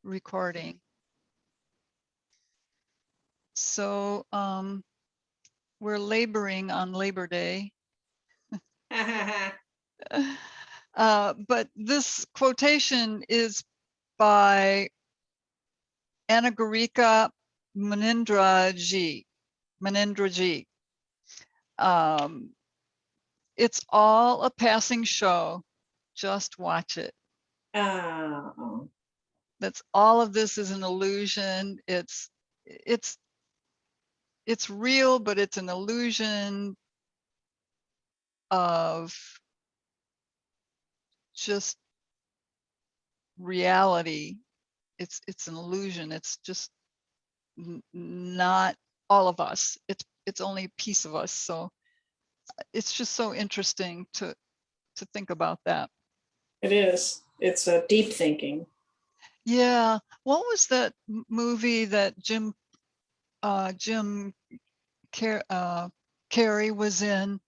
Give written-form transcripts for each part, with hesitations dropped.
recording. So we're laboring on Labor Day. But this quotation is by Anagarika Munindra-Ji. It's all a passing show. Just watch it. Oh. That's all of this is an illusion. It's real, but it's an illusion of just reality. It's an illusion. It's just not all of us. It's only a piece of us. So it's just so interesting to think about that. It is. It's a deep thinking. Yeah. What was that movie that Jim Carrey was in?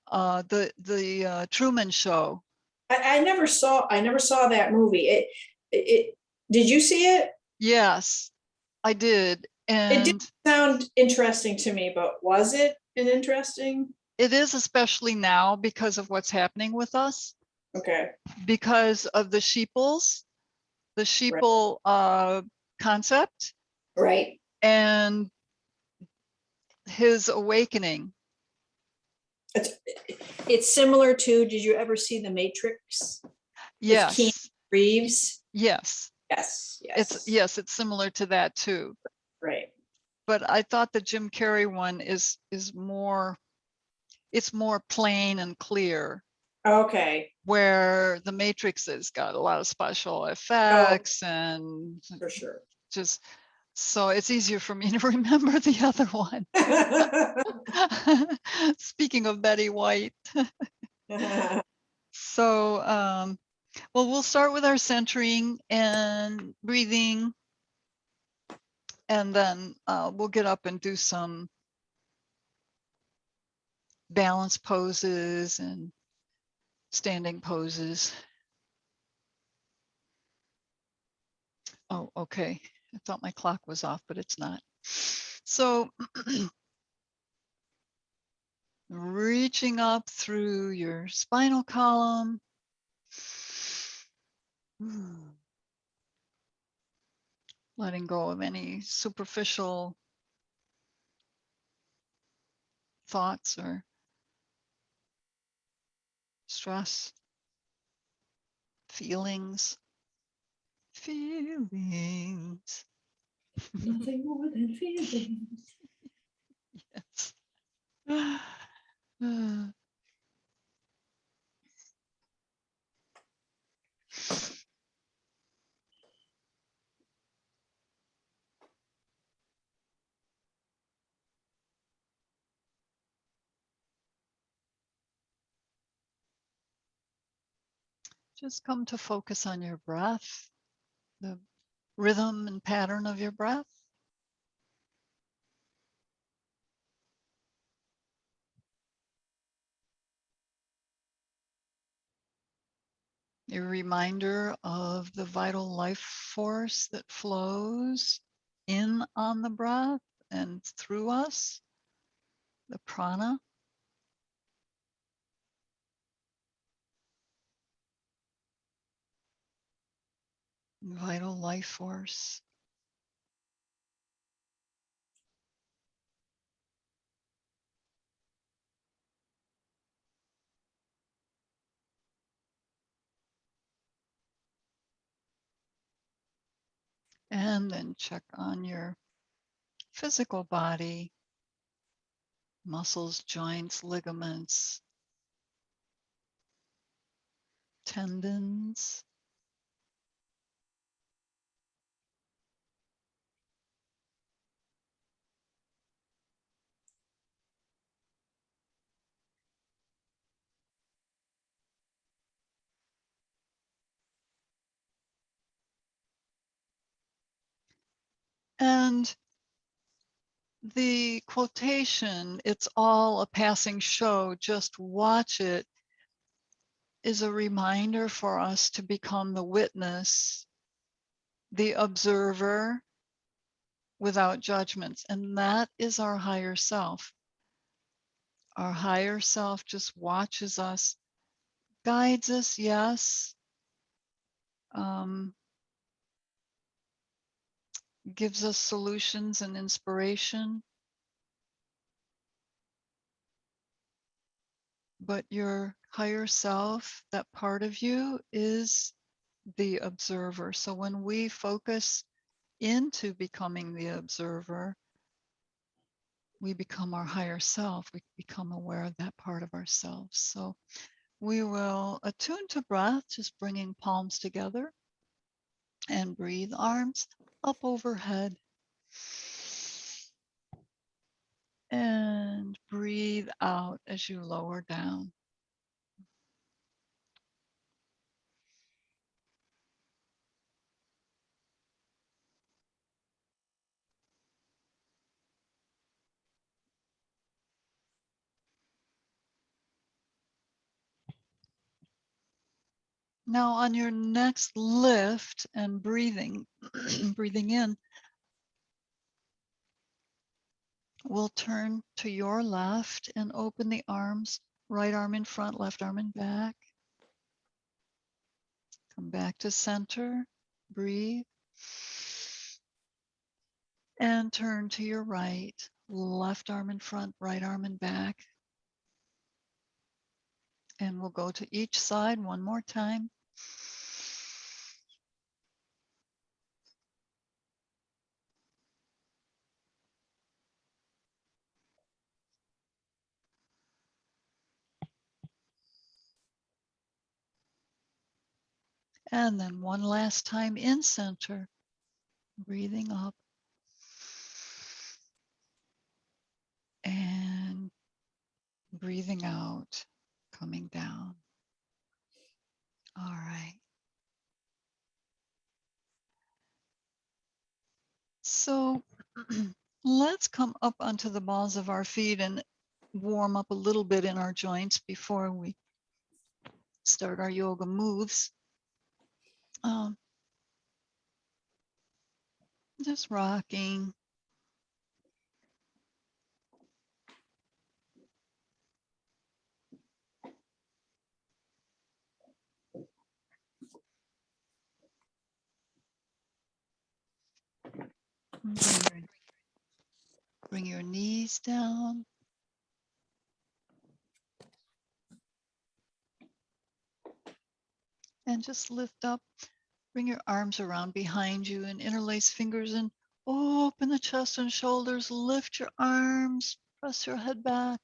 The Truman Show. I never saw that movie. It did you see it? Yes, I did. It did And sound interesting to me, but was it an interesting? it is, especially now because of what's happening with us. Okay. Because of the sheeples, the sheeple concept. Right. And his awakening. It's similar to, did you ever see The Matrix? Yes. With Keanu Reeves? Yes. Yes. It's similar to that too. Right. But I thought the Jim Carrey one is more, it's more plain and clear. Okay. Where The Matrix has got a lot of special effects and for sure. Just so it's easier for me to remember the other one. Speaking of Betty White. So, well, we'll start with our centering and breathing, and then we'll get up and do some balance poses and standing poses. Oh, okay. I thought my clock was off, but it's not. So reaching up through your spinal column. Letting go of any superficial thoughts or stress, feelings. Nothing more than feelings. Yes. Just come to focus on your breath, the rhythm and pattern of your breath. A reminder of the vital life force that flows in on the breath and through us, the prana. Vital life force. And then check on your physical body, muscles, joints, ligaments, tendons. And the quotation, "It's all a passing show, just watch it," is a reminder for us to become the witness the observer without judgments. And that is our higher self. Our higher self just watches us, guides us, yes, gives us solutions and inspiration. But your higher self, that part of you, is the observer. So when we focus into becoming the observer, we become our higher self. We become aware of that part of ourselves. So we will attune to breath, just bringing palms together and breathe, arms up overhead. And breathe out as you lower down. Now on your next lift and breathing, breathing in, we'll turn to your left and open the arms, right arm in front, left arm in back. Come back to center, breathe. And turn to your right, left arm in front, right arm in back. And we'll go to each side one more time. And then one last time in center, breathing up and breathing out, coming down. All right. So let's come up onto the balls of our feet and warm up a little bit in our joints before we start our yoga moves. Just rocking. Bring your knees down. And just lift up. Bring your arms around behind you and interlace fingers and open the chest and shoulders. Lift your arms. Press your head back.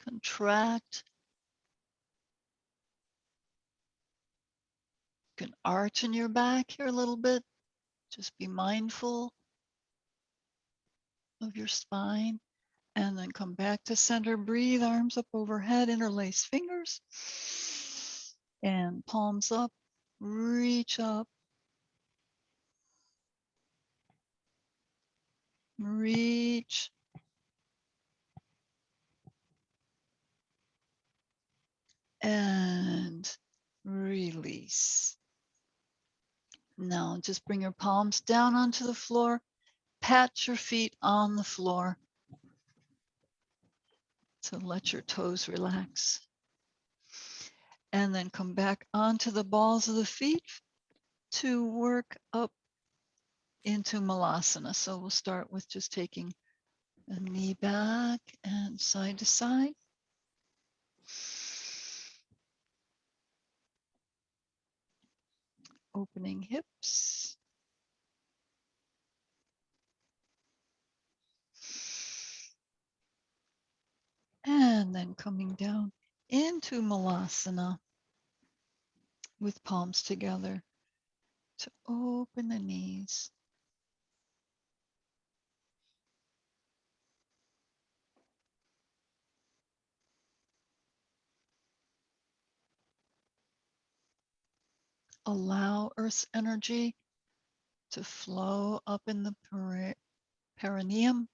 Contract. You can arch in your back here a little bit. Just be mindful of your spine. And then come back to center. Breathe, arms up overhead, interlace fingers. And palms up. Reach up. Reach. And release. Now just bring your palms down onto the floor. Pat your feet on the floor. So let your toes relax. And then come back onto the balls of the feet to work up into Malasana. So we'll start with just taking a knee back and side to side. Opening hips. And then coming down into Malasana with palms together to open the knees. Allow Earth's energy to flow up in the perineum.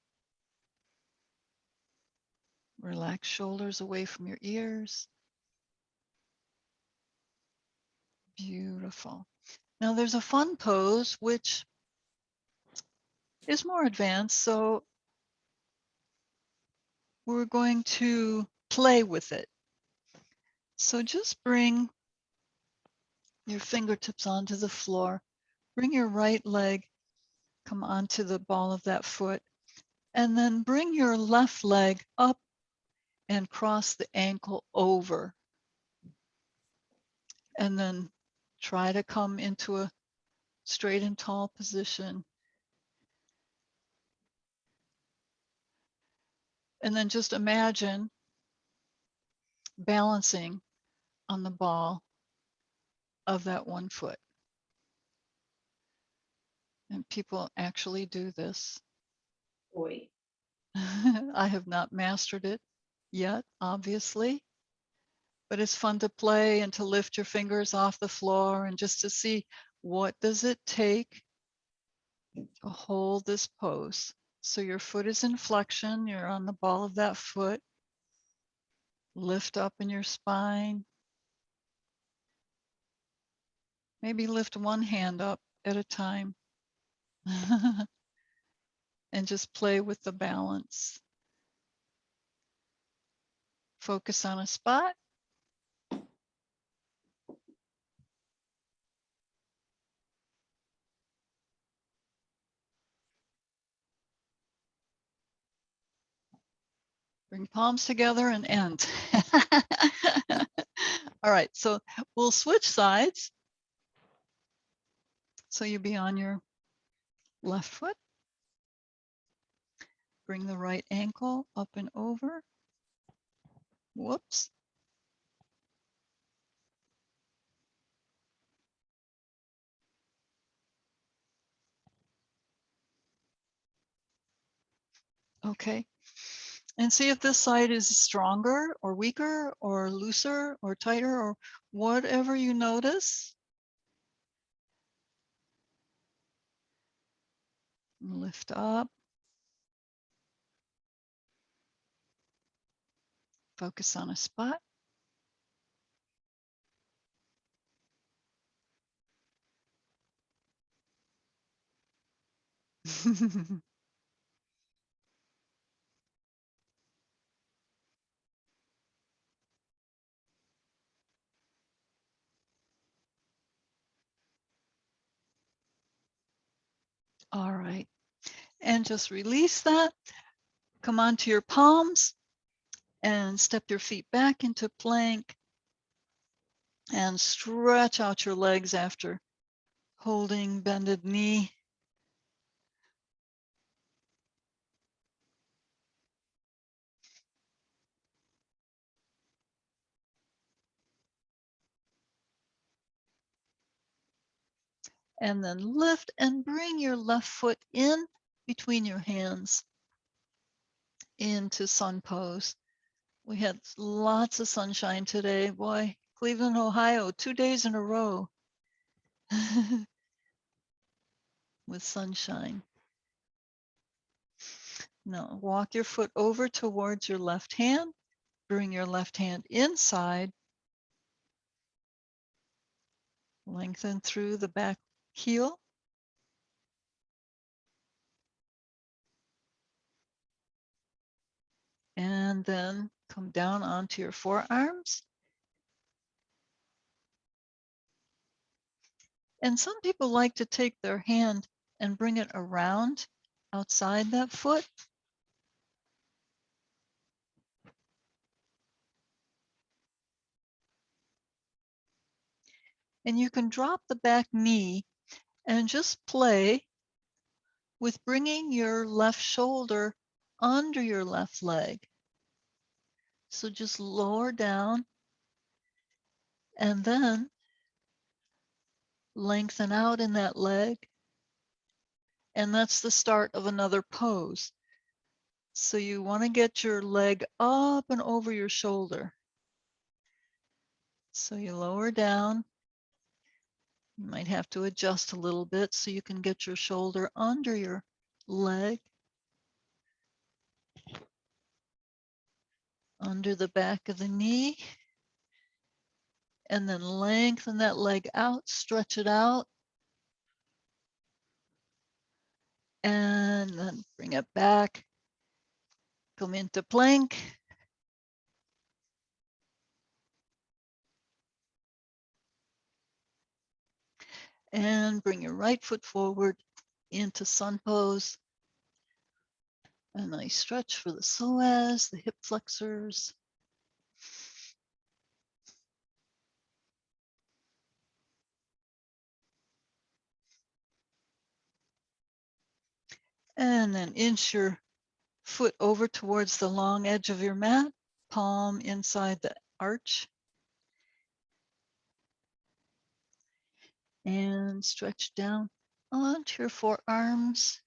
Relax shoulders away from your ears. Beautiful. Now there's a fun pose which is more advanced, so we're going to play with it. So just bring your fingertips onto the floor, bring your right leg, come onto the ball of that foot, and then bring your left leg up and cross the ankle over. And then try to come into a straight and tall position. And then just imagine balancing on the ball of that one foot. And people actually do this. Boy. I have not mastered it yet, obviously, but it's fun to play and to lift your fingers off the floor and just to see what does it take to hold this pose. So your foot is in flexion, you're on the ball of that foot, lift up in your spine. Maybe lift one hand up at a time and just play with the balance. Focus on a spot. Bring palms together and end. All right, so we'll switch sides. So you'll be on your left foot. Bring the right ankle up and over. Whoops. Okay. And see if this side is stronger or weaker or looser or tighter or whatever you notice. Lift up. Focus on a spot. All right. And just release that. Come onto your palms and step your feet back into plank and stretch out your legs after holding bended knee. And then lift and bring your left foot in between your hands into sun pose. We had lots of sunshine today. Boy, Cleveland, Ohio, 2 days in a row with sunshine. Now walk your foot over towards your left hand. Bring your left hand inside. Lengthen through the back heel. And then come down onto your forearms. And some people like to take their hand and bring it around outside that foot. And you can drop the back knee and just play with bringing your left shoulder under your left leg. So just lower down and then lengthen out in that leg. And that's the start of another pose. So you want to get your leg up and over your shoulder. So you lower down. You might have to adjust a little bit so you can get your shoulder under your leg, under the back of the knee, and then lengthen that leg out, stretch it out, Bring it back. Come into plank. And bring your right foot forward into sun pose. A nice stretch for the psoas, the hip flexors. And then inch your foot over towards the long edge of your mat, palm inside the arch. And stretch down onto your forearms.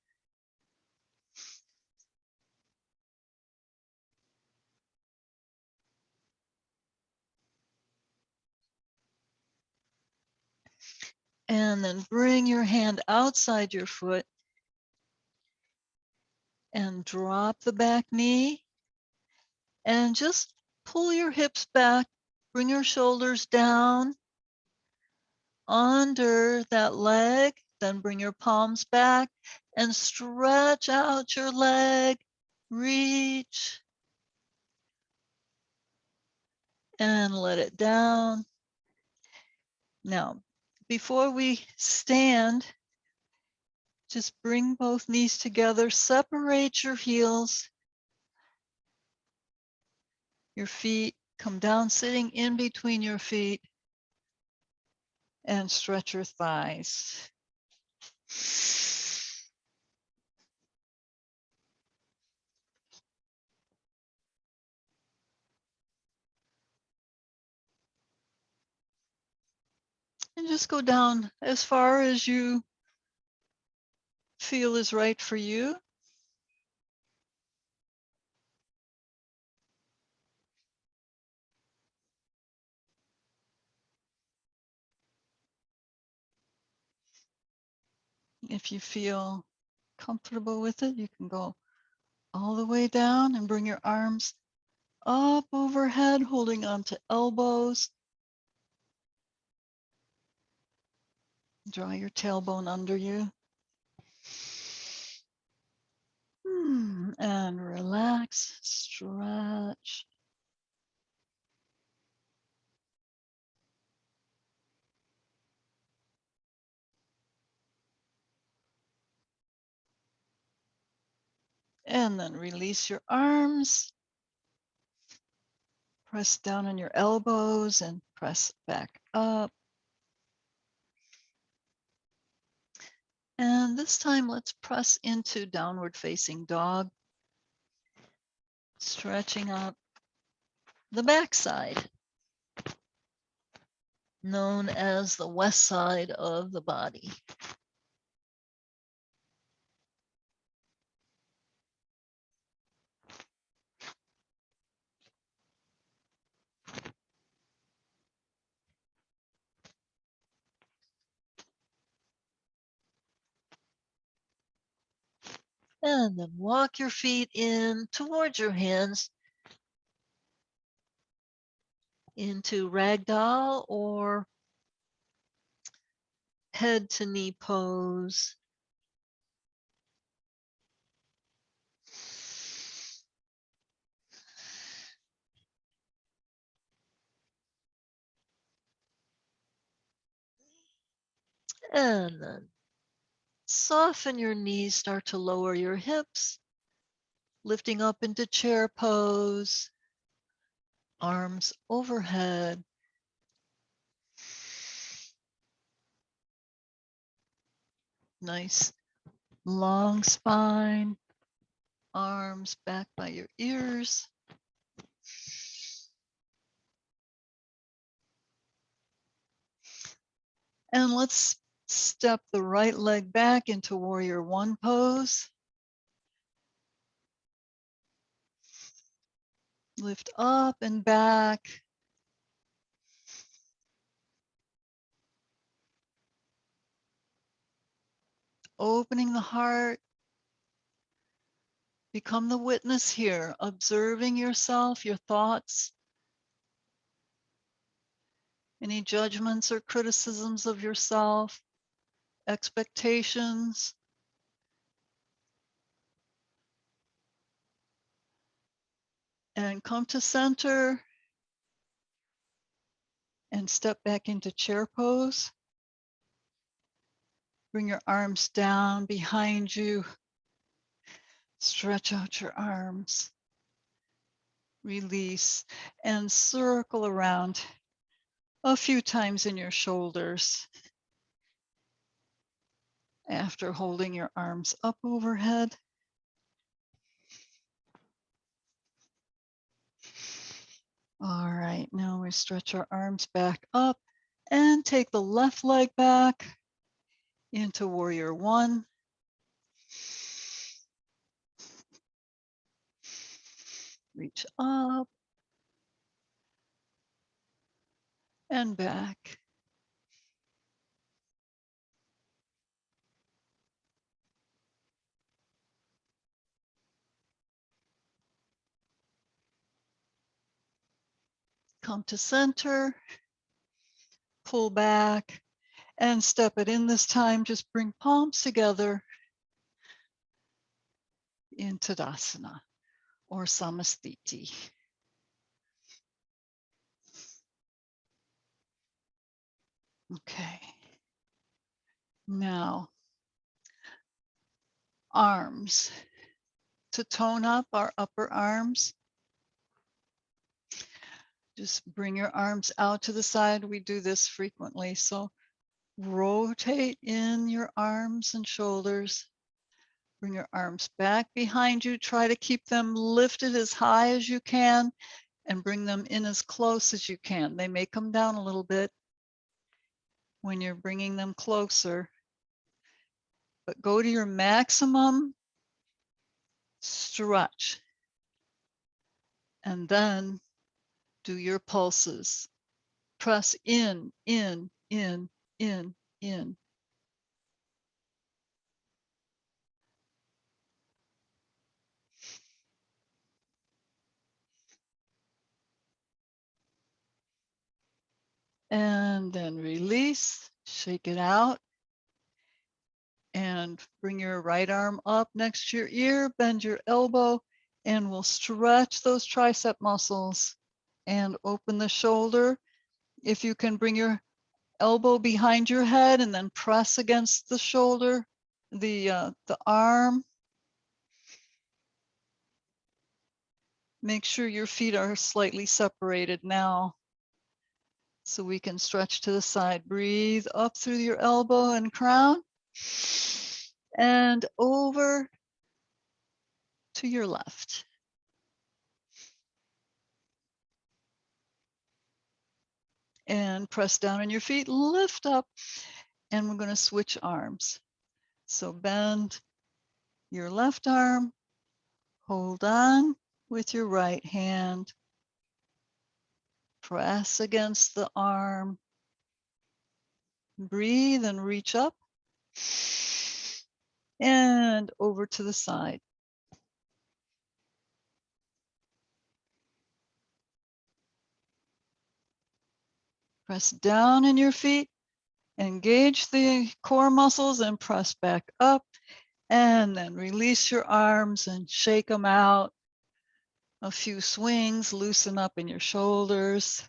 And then bring your hand outside your foot and drop the back knee and just pull your hips back, bring your shoulders down under that leg, then bring your palms back and stretch out your leg, reach and let it down. Now, before we stand, just bring both knees together, separate your heels, your feet, come down sitting in between your feet and stretch your thighs. And just go down as far as you feel is right for you. If you feel comfortable with it, you can go all the way down and bring your arms up overhead, holding onto elbows. Draw your tailbone under you. And relax, stretch. And then release your arms. Press down on your elbows and press back up. And this time, let's press into downward facing dog, stretching out the back side, known as the west side of the body. And then walk your feet in towards your hands into ragdoll or head to knee pose. And then soften your knees, start to lower your hips, lifting up into chair pose, arms overhead. Nice long spine, arms back by your ears. And let's step the right leg back into warrior one pose. Lift up and back. Opening the heart. Become the witness here, observing yourself, your thoughts, any judgments or criticisms of yourself, expectations. And come to center and step back into chair pose. Bring your arms down behind you. Stretch out your arms. Release and circle around a few times in your shoulders. After holding your arms up overhead. All right, now we stretch our arms back up and take the left leg back into warrior one. Reach up and back. Come to center, pull back and step it in this time. Just bring palms together in Tadasana or Samasthiti. Okay. Now, arms. To tone up our upper arms, just bring your arms out to the side. We do this frequently. So rotate in your arms and shoulders. Bring your arms back behind you. Try to keep them lifted as high as you can and bring them in as close as you can. They may come down a little bit when you're bringing them closer, but go to your maximum stretch and then do your pulses. Press in, in, in, in, in. And then release, shake it out. And bring your right arm up next to your ear, bend your elbow, and we'll stretch those tricep muscles and open the shoulder. If you can bring your elbow behind your head and then press against the shoulder, the arm. Make sure your feet are slightly separated now so we can stretch to the side. Breathe up through your elbow and crown and over to your left. And press down on your feet, lift up, and we're going to switch arms. So bend your left arm, hold on with your right hand, press against the arm, breathe and reach up and over to the side. Press down in your feet, engage the core muscles and press back up, and then release your arms and shake them out. A few swings, loosen up in your shoulders,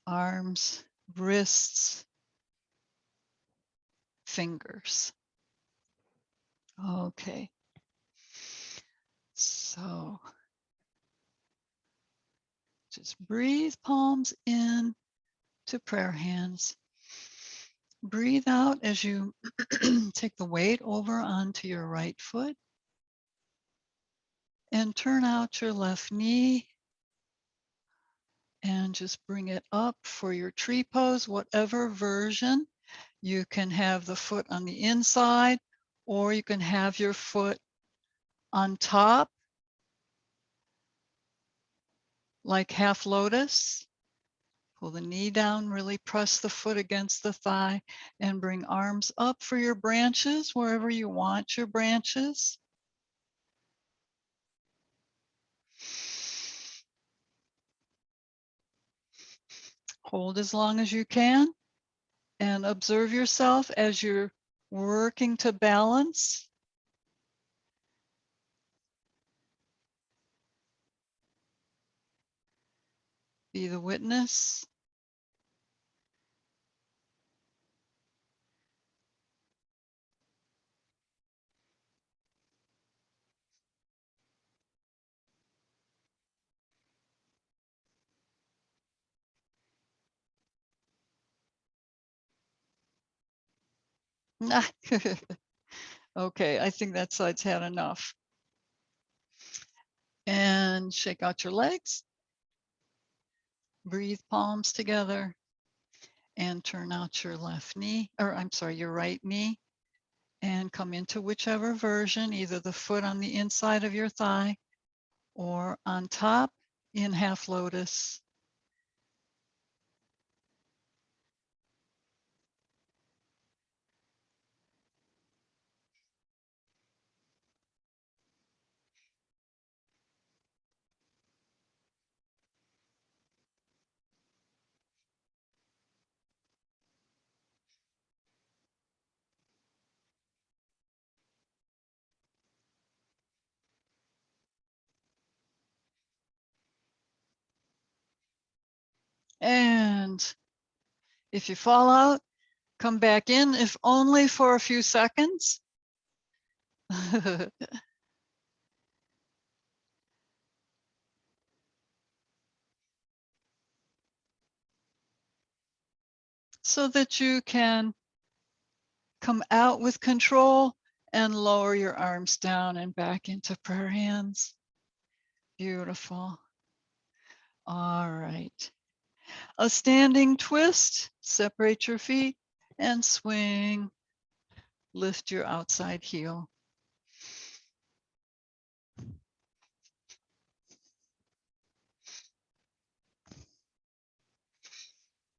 arms, wrists, fingers. Okay. So just breathe, palms in to prayer hands. Breathe out as you take the weight over onto your right foot and turn out your left knee and just bring it up for your tree pose, whatever version. You can have the foot on the inside or you can have your foot on top like half lotus. Pull the knee down, really press the foot against the thigh and bring arms up for your branches wherever you want your branches. Hold as long as you can and observe yourself as you're working to balance. Be the witness. Okay, I think that side's had enough. And shake out your legs. Breathe palms together and turn out your left knee, or I'm sorry, your right knee, and come into whichever version, either the foot on the inside of your thigh or on top in half lotus. And if you fall out, come back in, if only for a few seconds. So that you can come out with control and lower your arms down and back into prayer hands. Beautiful. All right. A standing twist, separate your feet and swing. Lift your outside heel.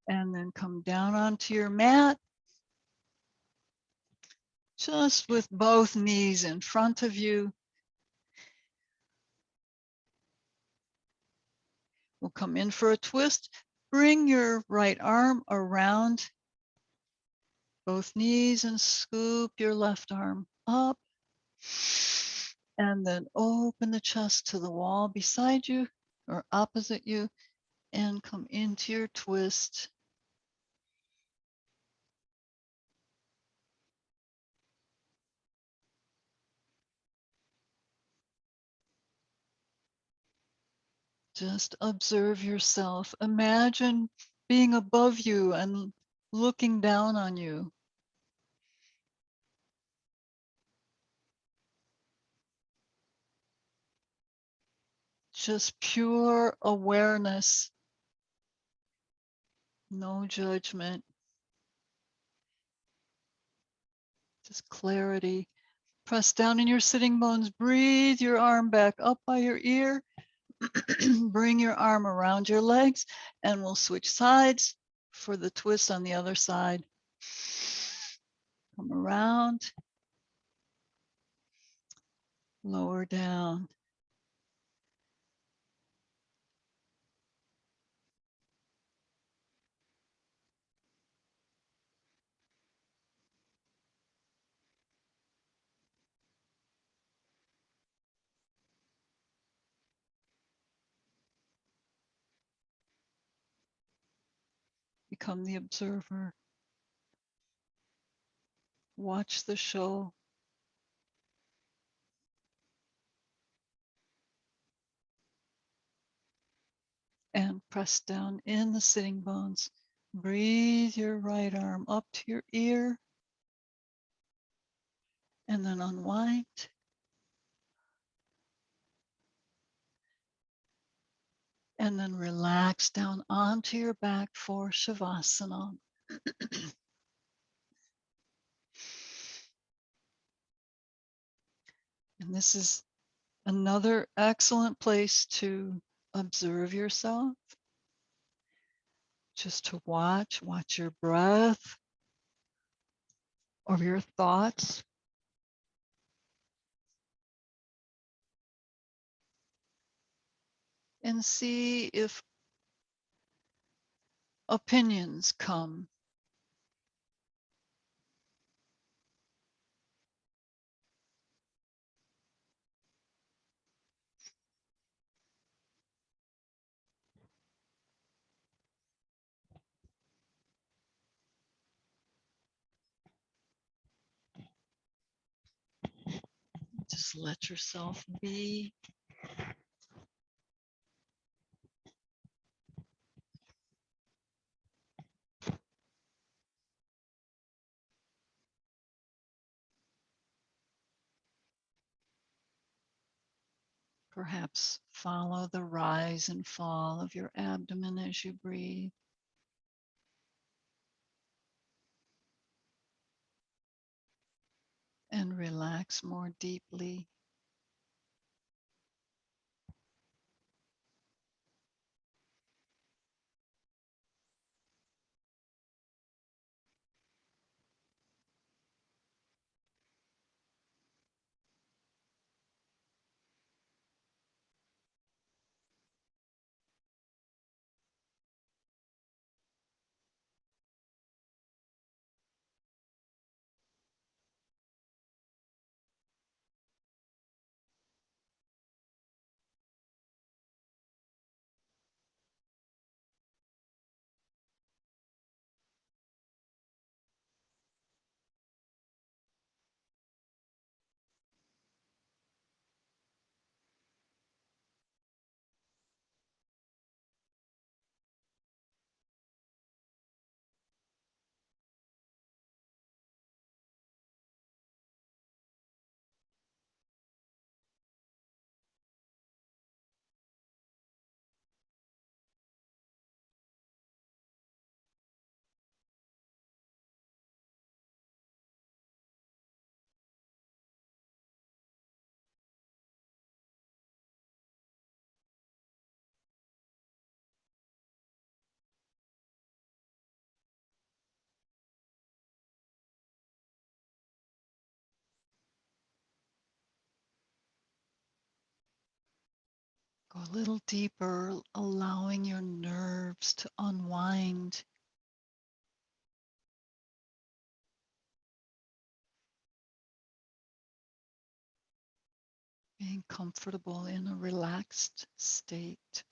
And then come down onto your mat, just with both knees in front of you. We'll come in for a twist. Bring your right arm around both knees and scoop your left arm up. And then open the chest to the wall beside you or opposite you and come into your twist. Just observe yourself. Imagine being above you and looking down on you. Just pure awareness, no judgment, just clarity. Press down in your sitting bones, breathe your arm back up by your ear. Bring your arm around your legs and we'll switch sides for the twist on the other side. Come around, lower down. Become the observer. Watch the show. And press down in the sitting bones. Breathe your right arm up to your ear and then unwind. And then relax down onto your back for Shavasana. And this is another excellent place to observe yourself. Just to watch your breath or your thoughts. And see if opinions come. Just let yourself be. Perhaps follow the rise and fall of your abdomen as you breathe. And relax more deeply. Go a little deeper, allowing your nerves to unwind. Being comfortable in a relaxed state.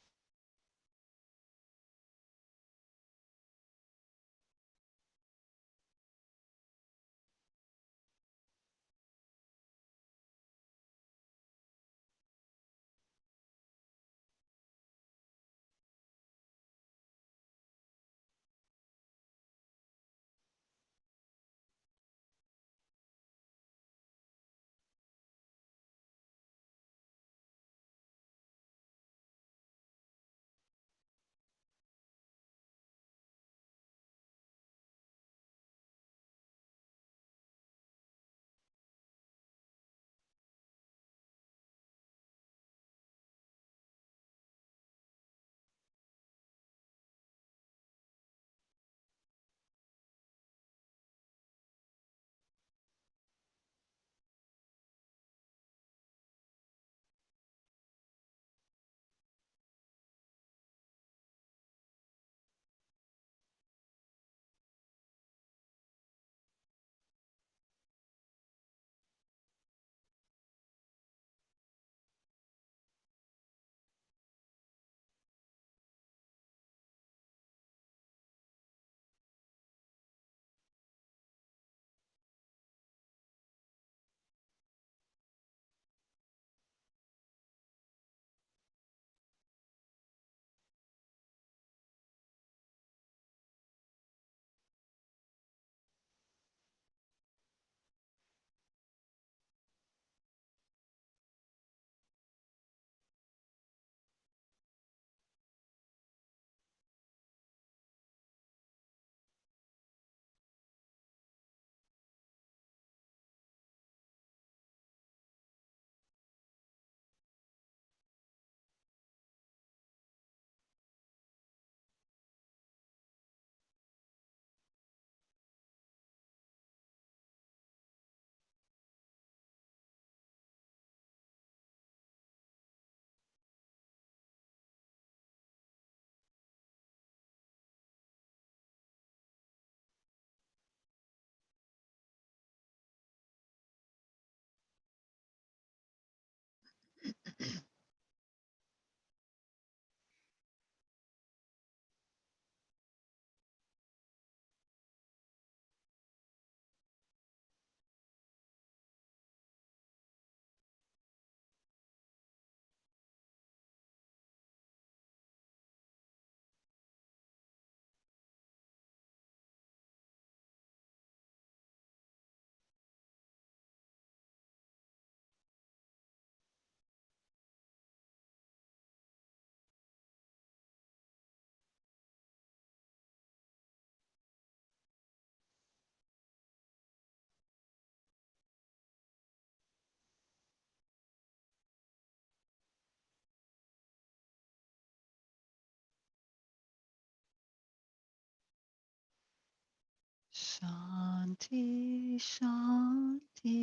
Shanti, Shanti,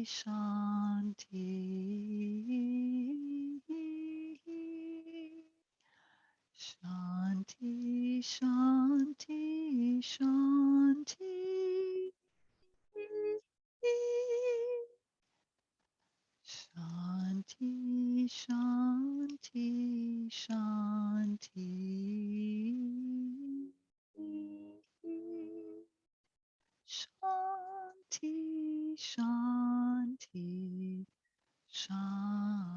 Shanti. Shanti, Shanti, Shanti. Shanti, Shanti, Shanti. Shanti, Shanti, Shanti.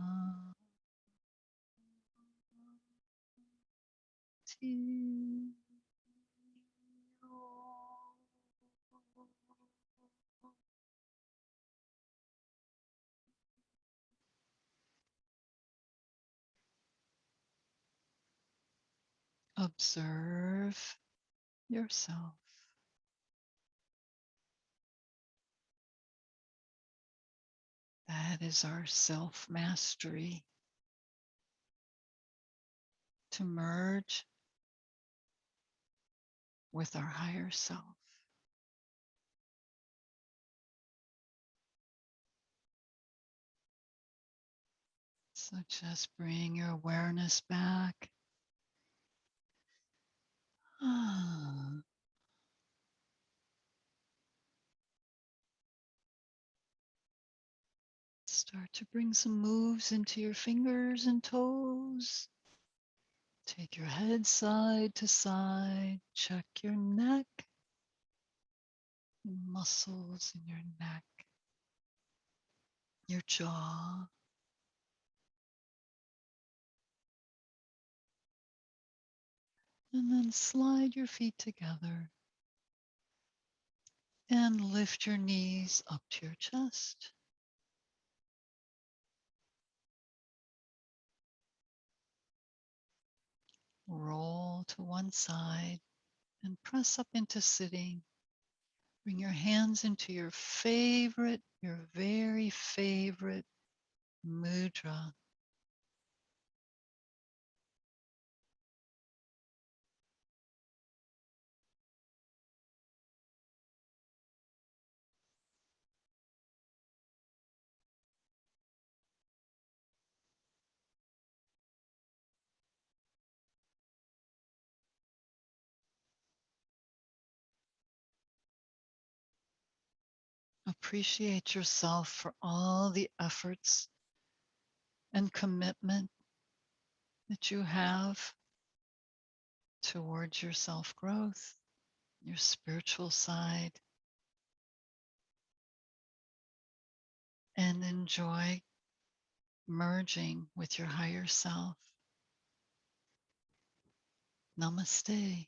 Observe yourself. That is our self-mastery, to merge with our higher self. So just bring your awareness back. Start to bring some moves into your fingers and toes. Take your head side to side. Check your neck, muscles in your neck, your jaw. And then slide your feet together and lift your knees up to your chest. Roll to one side and press up into sitting. Bring your hands into your very favorite mudra. Appreciate yourself for all the efforts and commitment that you have towards your self-growth, your spiritual side, and enjoy merging with your higher self. Namaste.